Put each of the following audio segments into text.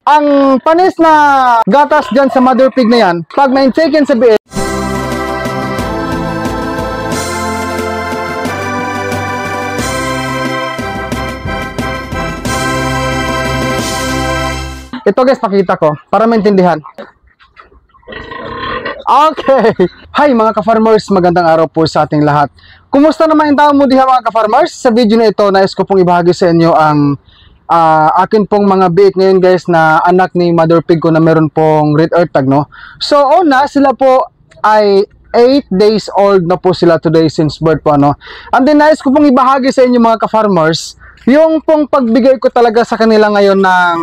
Ang panis na gatas dyan sa mother pig na yan, pag ma-intaken sa biik, ito guys, pakita ko para maintindihan. Okay. Hi mga ka-farmers, magandang araw po sa ating lahat. Kumusta naman yung tao mo diha mga ka-farmers? Sa video na ito, nais ko pong ibahagi sa inyo ang akin pong mga biik ngayon guys na anak ni mother pig ko na meron pong red earth tag, no? So una, sila po ay 8 days old na po sila today since birth po, ano? And then nais ko pong ibahagi sa inyo mga ka-farmers yung pong pagbigay ko talaga sa kanila ngayon ng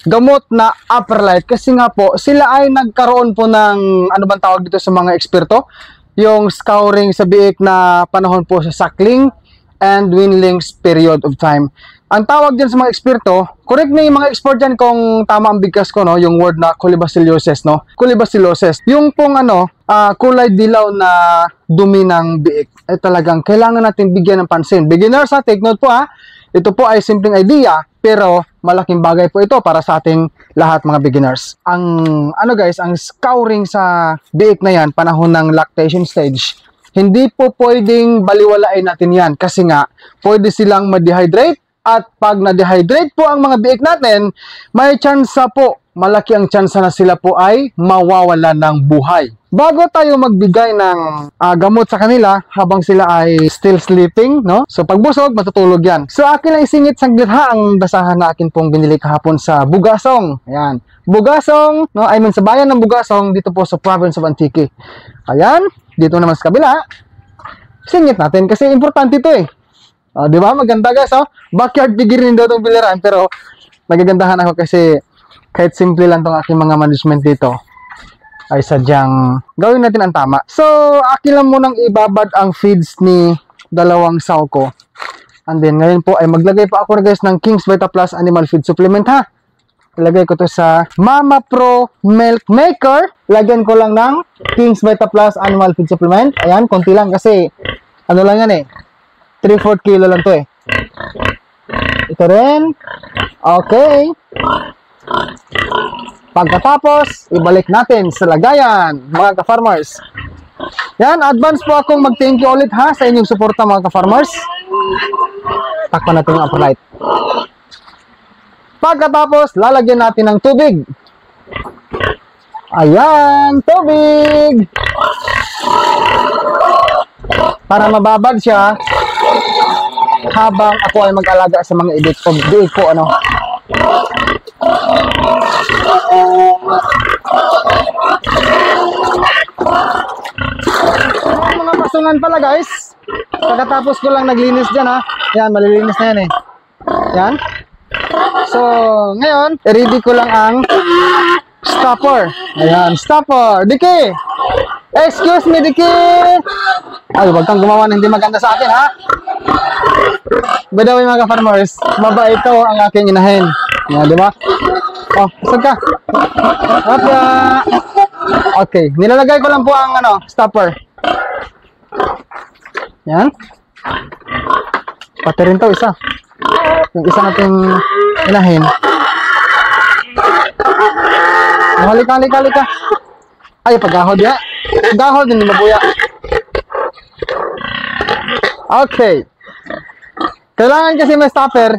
gamot na upper light, kasi nga po sila ay nagkaroon po ng ano bang tawag dito sa mga eksperto, yung scouring sa biik na panahon po sa suckling and weanlings period of time. Ang tawag dyan sa mga eksperto, correct na yung mga expert dyan kung tama ang bigkas ko, no? Yung word na colibacillosis, no? Colibacillosis. Yung pong ano, kulay dilaw na dumi ng biik ay talagang kailangan natin bigyan ng pansin. Beginners, take note po ha. Ito po ay simpleng idea, pero malaking bagay po ito para sa ating lahat mga beginners. Ang ano guys, ang scouring sa biik na yan, panahon ng lactation stage, hindi po pwedeng baliwalain natin yan kasi nga pwede silang ma-dehydrate. At pag na-dehydrate po ang mga biik natin, may tsansa po, malaki ang tsansa na sila po ay mawawala ng buhay. Bago tayo magbigay ng gamot sa kanila habang sila ay still sleeping, no? So pagbusog, matutulog yan. So akin lang isingit saglit ha ang basahan na akin pong binili kahapon sa Bugasong. Ayan. Bugasong, no? I mean sa bayan ng Bugasong, dito po sa province of Antique. Ayan. Dito naman sa kabila. Singit natin kasi importante ito eh. Di ba? Maganda guys, oh. Backyard figurine daw itong biliran, pero nagagandahan ako kasi kahit simple lang itong aking mga management dito ay sadyang gawin natin ang tama. So, akin lang munang ibabad ang feeds ni dalawang saw ko. And then, ngayon po ay maglagay pa ako guys ng King's Vita Plus Animal Feed Supplement ha. Ilagay ko to sa Mama Pro Milk Maker. Lagyan ko lang ng King's Vita Plus Animal Feed Supplement. Ayan, konti lang kasi ano lang yan eh. 3/4 kilo lang to eh. Ito rin. Okay. Pagkatapos, ibalik natin sa lagayan, mga ka-farmers. Yan, advance po akong mag-thank you ulit ha sa inyong suporta mga ka-farmers. Takpan natin yung upper light. Pagkatapos, lalagyan natin ng tubig. Ayan, tubig. Para mababad siya habang ako ay mag-alaga sa mga biik ko, ano. Mga pasungan pala guys. Pagkatapos ko lang naglinis dyan ha. Yan, malilinis na yan eh. Yan. So, ngayon, ready ko lang ang stopper. Ayan, stopper. Diki! Excuse me, Diki! Ay, wag kang gumawa ng hindi maganda sa akin, ha? By the way, mga ka-farmers, mabait ito ang aking inahin. Yan, di ba? Oh, isag ka. Hopya! Okay, nilalagay ko lang po ang ano, stopper. Yan. Pati rin to, isa. Yung isa nating inahin. Halika. Ay, paghahod ya. Paghahod, hindi mabuya. Okay. Kailangan kasi may stopper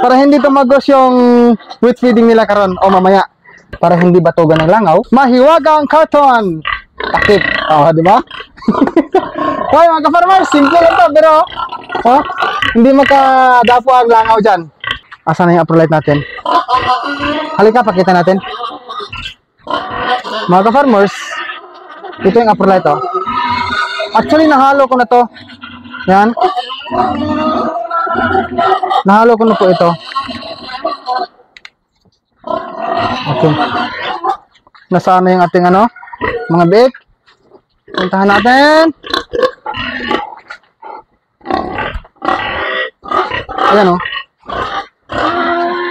para hindi tumagos yung wheat feeding nila karon o mamaya. Para hindi batugan ng langaw. Mahiwaga ang karton. Takip. Oh, di ba? Okay, mga ka-farmers, simple lang to, pero hindi makadapo ang langaw dyan. Asa na yung upper light natin? Halika, pakita natin. Mga ka-farmers, ito yung upper light, oh. Actually, nahalo ko na to. Yan. Nahalo ko na po ito. Okay. Nasaan na yung ating ano? Mga biik. Puntahan natin. Ayan, oh.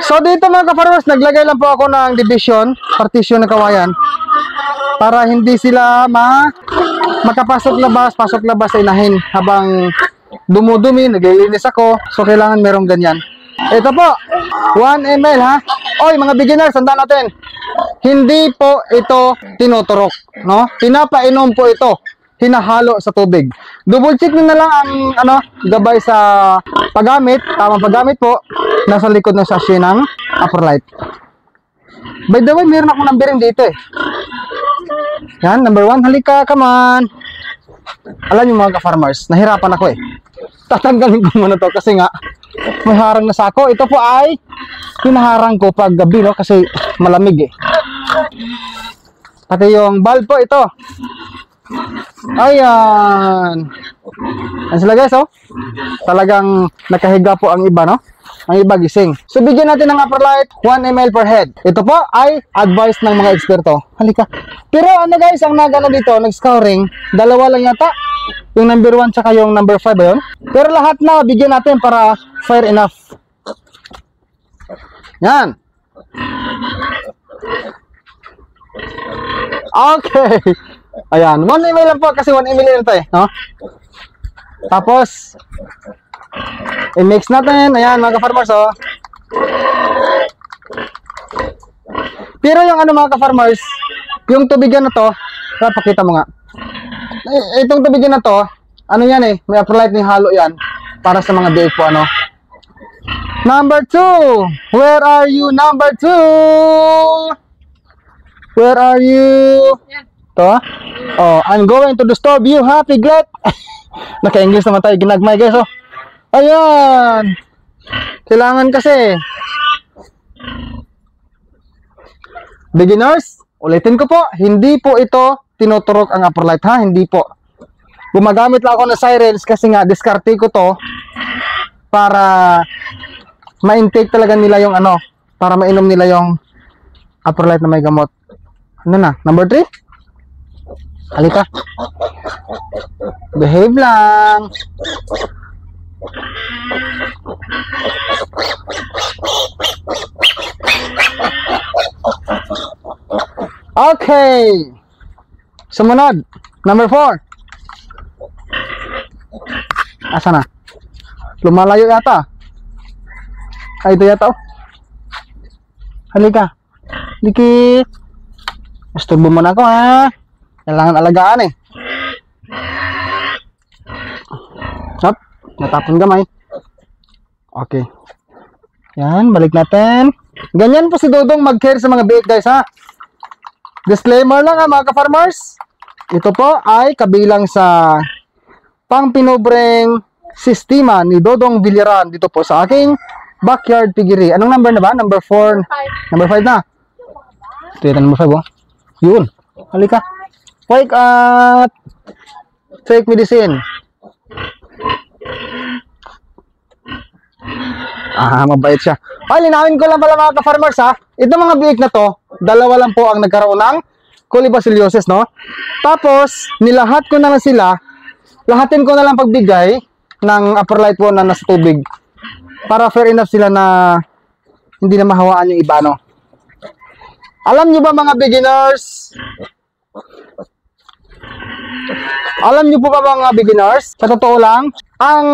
So dito mga ka-farmers, naglagay lang po ako ng division, partition na kawayan para hindi sila makapasok-labas, pasok-labas sa inahin habang dumudumi, naglilinis ako. So kailangan merong ganyan Ito po, 1 ml ha. Oy, mga beginners, tandaan natin. Hindi po ito tinuturok, no? Pinapainom po ito. Hinahalo sa tubig. Double check nyo na lang ang gabay sa paggamit, tamang paggamit po. Nasa likod ng sachet ng Aperlite. By the way, meron akong numbering dito eh. Yan, number 1, halika, come on. Alam niyo mga ka-farmers, nahirapan ako eh. Tatanggalin ko muna to kasi nga may harang na sako. Ito po ay pinaharang ko pag gabi, no, kasi malamig eh. Pati yung bulb po ito. Ayan. Ayan sila guys, oh. Talagang nakahiga po ang iba, no? Ang iba gising. So bigyan natin ng Aperlite 1 ml per head. Ito po ay advice ng mga eksperto. Halika. Pero ano guys, ang nagano dito, nag-scouring, dalawa lang yata. Yung number 1 tsaka yung number 5 ba yun? Pero lahat na bigyan natin para fair enough. Yan. Okay. Ayan, 1 ml lang po kasi 1 ml lang tayo, no? Tapos i-mix natin. Ayan mga ka-farmers, oh. Pero yung mga ka-farmers, yung tubigan na to, pakita mo nga. Itong tubigan na to, ano yan eh, may Aperlite ng halo yan para sa mga biik po, ano. Number 2, where are you, number 2? Where are you? To? Oh, I'm going to disturb you, ha, piglet. Naka-English naman tayo, ginagmay guys, oh. Ayan. Kailangan kasi. Beginners, ulitin ko po, hindi po ito tinuturok ang Aperlite, ha, hindi po. Gumagamit lang ako ng sirens kasi nga, diskarte ko to para ma-intake talaga nila yung para mainom nila yung Aperlite na may gamot. Ano na? Number 3? Halika. Behave lang. Okay. Sumunod. Number 4. Asa na? Lumalayo yata. Ay, ito yata, oh. Halika. Dikit. Isturbo mo na ako, ha. Kailangan alagaan eh. Hop, natapon gamay. Okay. Yan, balik natin. Ganyan po si Dodong mag-care sa mga biik guys, ha. Disclaimer lang, ha, mga ka-farmers. Ito po ay kabilang sa pang-pinobreng sistema ni Dodong Villaran dito po sa aking backyard piggery. Anong number na ba? Number 4. Number 5 na. Ito yung number 5, oh. Yun. Halika. Fake at fake medicine. Mabait siya. Linawin ko lang pala mga ka-farmers, ha. Itong mga biik na to, dalawa lang po ang nagkaroon ng colibacillosis, no? Tapos, nilahat ko na lang sila. Lahatin ko na lang pagbigay ng Aperlite po na nasa tubig. Para fair enough sila na hindi na mahawaan yung iba, no? Alam nyo ba mga beginners? Alam nyo po ba mga beginners? Sa totoo lang, ang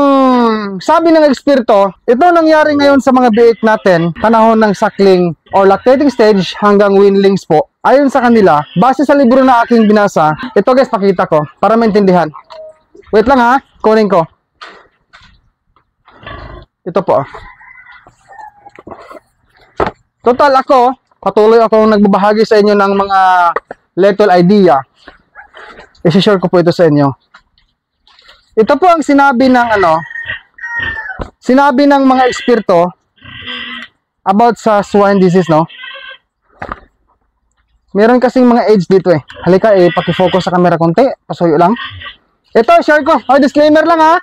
sabi ng eksperto, ito nangyari ngayon sa mga biik natin, panahon ng suckling or lactating stage hanggang weanlings po. Ayon sa kanila, base sa libro na aking binasa, ito guys, pakita ko para maintindihan. Wait lang ha, kunin ko. Ito po. Total ako, patuloy akong nagbabahagi sa inyo ng mga little idea. I-share ko po ito sa inyo. Ito po ang sinabi ng sinabi ng mga eksperto about sa swine disease, no? Meron kasing mga age dito eh. Halika, paki-focus sa camera konti. Pasuyo lang. Ito, share ko. Disclaimer lang ha.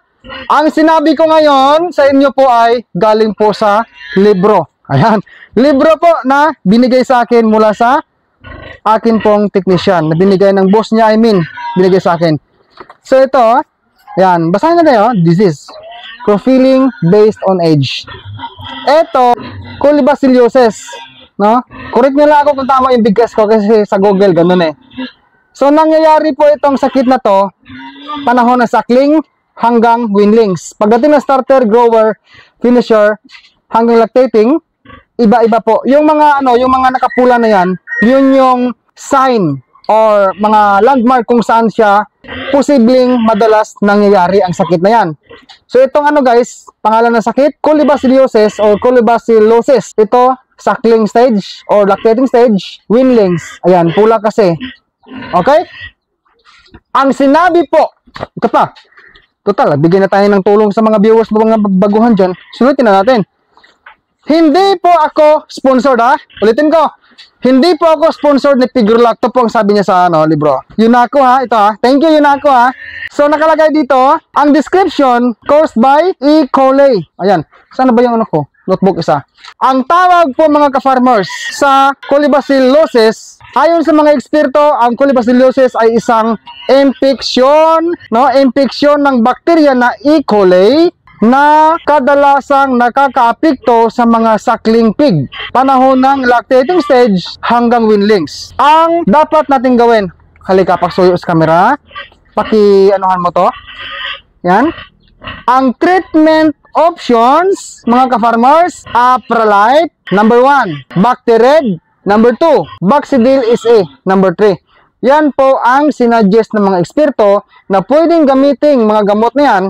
Ang sinabi ko ngayon sa inyo po ay galing po sa libro. Ayan. Libro po na binigay sa akin mula sa akin pong technician. Na binigay ng boss niya, binigay sa akin. So ito, ayan. Basahin na tayo. Disease. Profiling based on age. Ito, colibacillosis. No? Correct nyo lang ako kung tama yung bigkas ko kasi sa Google, ganun eh. So, nangyayari po itong sakit na to, panahon ng suckling hanggang weanlings. Pagdating ng starter, grower, finisher, hanggang lactating, iba-iba po. Yung mga yung mga nakapula na yan, yun yung sign or mga landmark kung saan siya posibleng madalas nangyayari ang sakit na yan. So itong guys, pangalan ng sakit, colibacillosis or colibacillosis. Ito, suckling stage or lactating stage, weanlings. Ayan, pula kasi. Okay? Ang sinabi po, ito pa, total, bigyan na tayo ng tulong sa mga viewers, mga baguhan dyan. Sunutin na natin. Hindi po ako sponsored, ha? Ulitin ko. Hindi po ako sponsored ni Pigurlac. Ito po ang sabi niya sa libro. Yunako, ha? Ito, ha? Thank you, Yunako, ha? So, nakalagay dito, ang description caused by E. coli. Ayan. Sana ba yung notebook isa? Ang tawag po mga ka-farmers sa colibacillosis, ayon sa mga eksperto, ang colibacillosis ay isang infeksyon, infeksyon ng bakterya na E. coli na kadalasang nakakaapekto sa mga suckling pig panahon ng lactating stage hanggang weanlings. Ang dapat natin gawin, halika, pagsuyo sa camera, paki-anuhan mo to, yan. Ang treatment options, mga ka-farmers, Apralite, number 1, Bactared, number 2, Baxidil SA, number 3. Yan po ang sinuggest ng mga eksperto na pwedeng gamitin mga gamot na yan,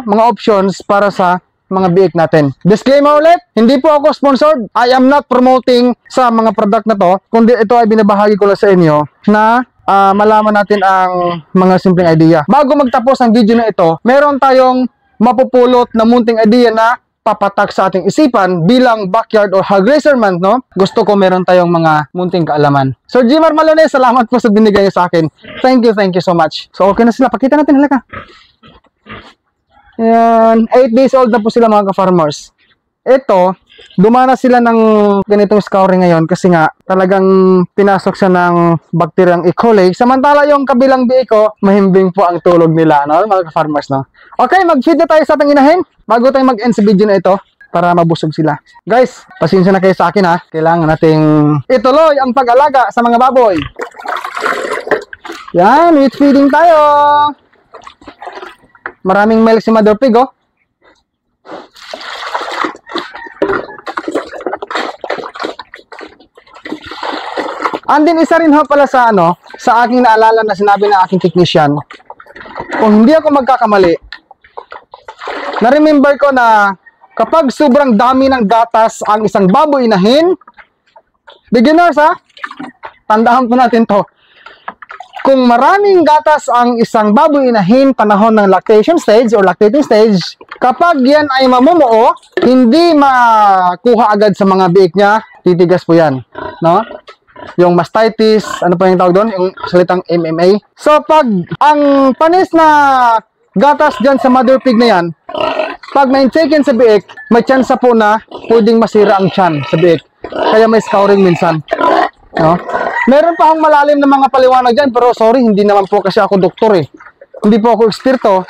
mga options para sa mga biik natin. Disclaimer ulit, hindi po ako sponsored. I am not promoting sa mga product na to, kundi ito ay binabahagi ko lang sa inyo na malaman natin ang mga simpleng idea. Bago magtapos ang video na ito, meron tayong mapupulot na munting idea na papatak sa ating isipan bilang backyard or hog raiser man, Gusto ko meron tayong mga munting kaalaman. Sir Jimar Malones, salamat po sa binigay niyo sa akin. Thank you so much. So okay na sila, pakita natin, halika. Yan, 8 days old na po sila mga ka-farmers. Ito, dumana sila ng ganitong scouring ngayon kasi nga talagang pinasok siya ng bakteryang E. coli. Samantala yung kabilang biik ko, mahimbing po ang tulog nila, mga ka-farmers, Okay, mag-feed na tayo sa ating inahin bago tayo mag-end sa video na ito para mabusog sila. Guys, pasensya na kayo sa akin, ha. Kailangan nating ituloy ang pag-alaga sa mga baboy. Yan, wheat feeding tayo. Maraming milk si Mother Pig, Andin isa rin pala sa sa aking naalala na sinabi ng aking technician. Kung hindi ako magkakamali, na-remember ko na kapag sobrang dami ng gatas ang isang baboy inahin, beginners, tandaan po natin to. Kung maraming gatas ang isang baboy inahin panahon ng lactation stage or lactating stage, kapag yan ay mamumuo, hindi makuha agad sa mga biik niya, titigas po yan, yung mastitis, ano pa yung tawag doon? Yung salitang MMA. So, pag ang panis na gatas dyan sa mother pig na yan, pag ma-intaken sa biik, may chance po na pwedeng masira ang tiyan sa biik. Kaya may scouring minsan. Meron pa akong malalim na mga paliwanag dyan, pero sorry, hindi naman po kasi ako doktor, Hindi po ako eksperto.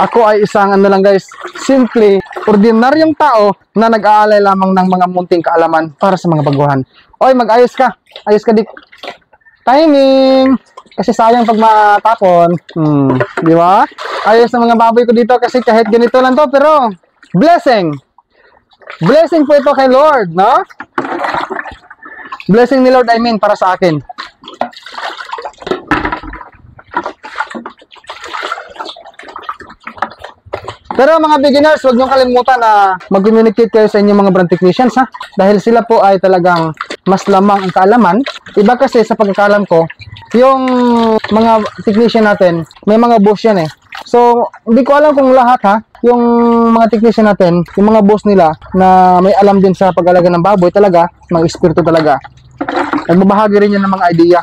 Ako ay isang lang guys, simply ordinaryong tao na nag-aalay lamang ng mga munting kaalaman para sa mga baguhan. Oy, mag-ayos ka. Ayos ka dik. Timing. Kasi sayang pag matapon. Di ba? Ayos ng mga baboy ko dito kasi kahit ganito lang to, pero blessing. Blessing po ito kay Lord, Blessing ni Lord, I mean, para sa akin. Pero mga beginners, huwag niyong kalimutan na mag-communicate kayo sa inyong mga brand technicians, dahil sila po ay talagang mas lamang ang kaalaman. Iba kasi sa pagkakalam ko, yung mga technician natin, may mga boss yan So, hindi ko alam kung lahat yung mga technician natin, yung mga boss nila na may alam din sa pag-alaga ng baboy talaga, mga eksperto talaga. Nagbabahagi rin yan ng mga idea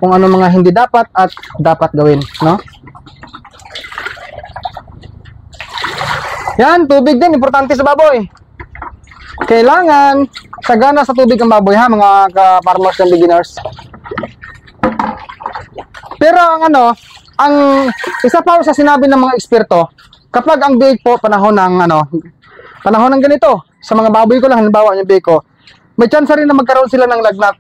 kung ano mga hindi dapat at dapat gawin, Yan, tubig din, importante sa baboy. Kailangan sagana sa tubig ang baboy, mga ka-farmers and beginners. Pero ang isa pa sa sinabi ng mga eksperto, kapag ang biik po panahon ng ganito, sa mga baboy ko lang, halimbawa yung biik ko, may chance rin na magkaroon sila ng lagnat,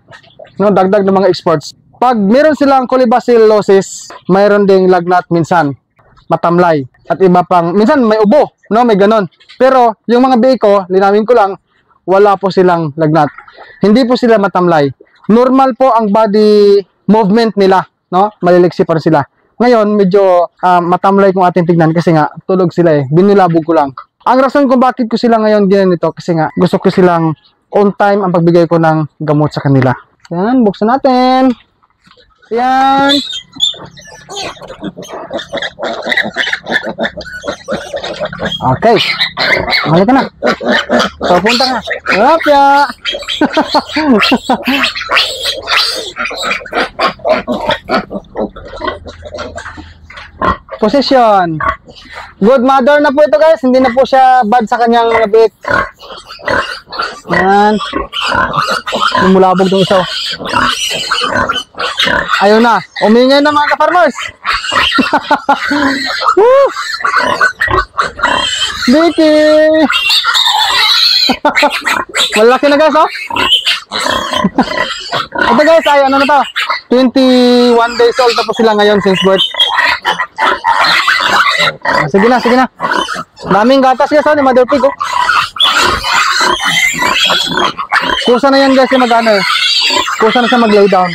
dagdag ng mga experts. Pag meron silang colibacillosis, mayroon ding lagnat minsan, matamlay. at iba pang, minsan may ubo, no? May ganon. Pero yung mga biik ko, linawin ko lang, wala po silang lagnat. Hindi po sila matamlay. Normal po ang body movement nila, no? Maliliksi pa rin sila. Ngayon, medyo matamlay kung ating tignan kasi nga, tulog sila eh. Binilabog ko lang. Ang rason kung bakit ko sila ngayon ginanito kasi nga, gusto ko silang on time ang pagbigay ko ng gamot sa kanila. Yan, buksan natin. Yan. Okay. Mali ka na. So, punta ka. Rapya. Position. Good mother na po ito guys. Hindi na po siya bad sa kanyang nabit. Yan. Lumulabog itong isa. Ayun na. Umingay na mga ka-farmers. Vicky. Malaki na guys, oh. Ito guys, ay ano na to? 21 days old na po sila ngayon since birth. Sige na, sige na. Daming gatas guys, oh, ni Mother Pig, oh. Kusa na yan guys, yung mag-ano eh. Kusa na siya mag-lay down.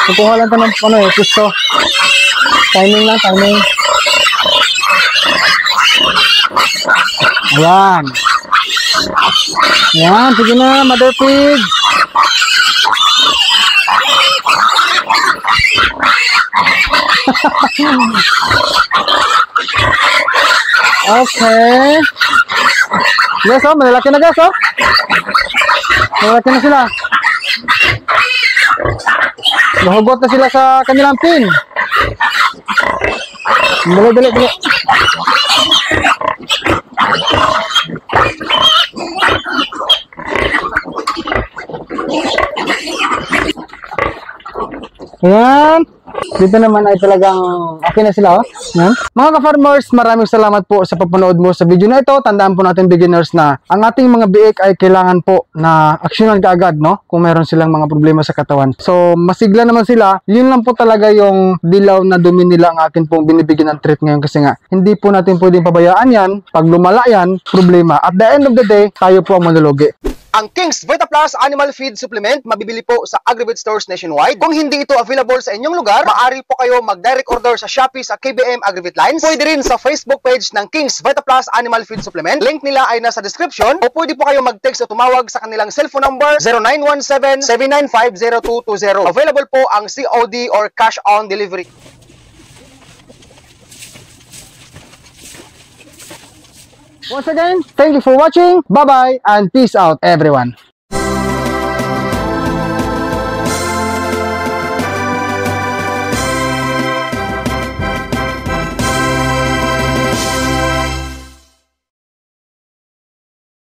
Kukuha lang ito ng ano eh, gusto. Timing lang, timing. Ayan. Ayan, sige na, Mother Pig. Okay. Yes, oh, malalaki na guys, oh. Malalaki na sila. Nahugot na sila sa kanilang pin. Dali, dali, dali. Ayan. Dito naman ay talagang okay na sila, oh. Ayan. Mga ka-farmers, maraming salamat po sa papanood mo sa video na ito. Tandaan po natin beginners na ang ating mga biik ay kailangan po na aksyonan kaagad, no? Kung meron silang mga problema sa katawan. So, masigla naman sila. Yun lang po talaga yung dilaw na dumi nila ang akin pong binibigyan ng treat ngayon kasi nga, hindi po natin pwedeng pabayaan yan. Pag lumala yan, problema. At the end of the day, tayo po ang manlulugi. Ang King's VitaPlus Animal Feed Supplement mabibili po sa Agri-Vet stores nationwide. Kung hindi ito available sa inyong lugar, maaari po kayo mag-direct order sa Shopee sa KBM Agri-Vet Lines. Pwede rin sa Facebook page ng King's VitaPlus Animal Feed Supplement. Link nila ay nasa description. O pwede po kayo mag-text o tumawag sa kanilang cellphone number 0917-795-0220. Available po ang COD or cash on delivery. Once again, thank you for watching. Bye-bye and peace out, everyone.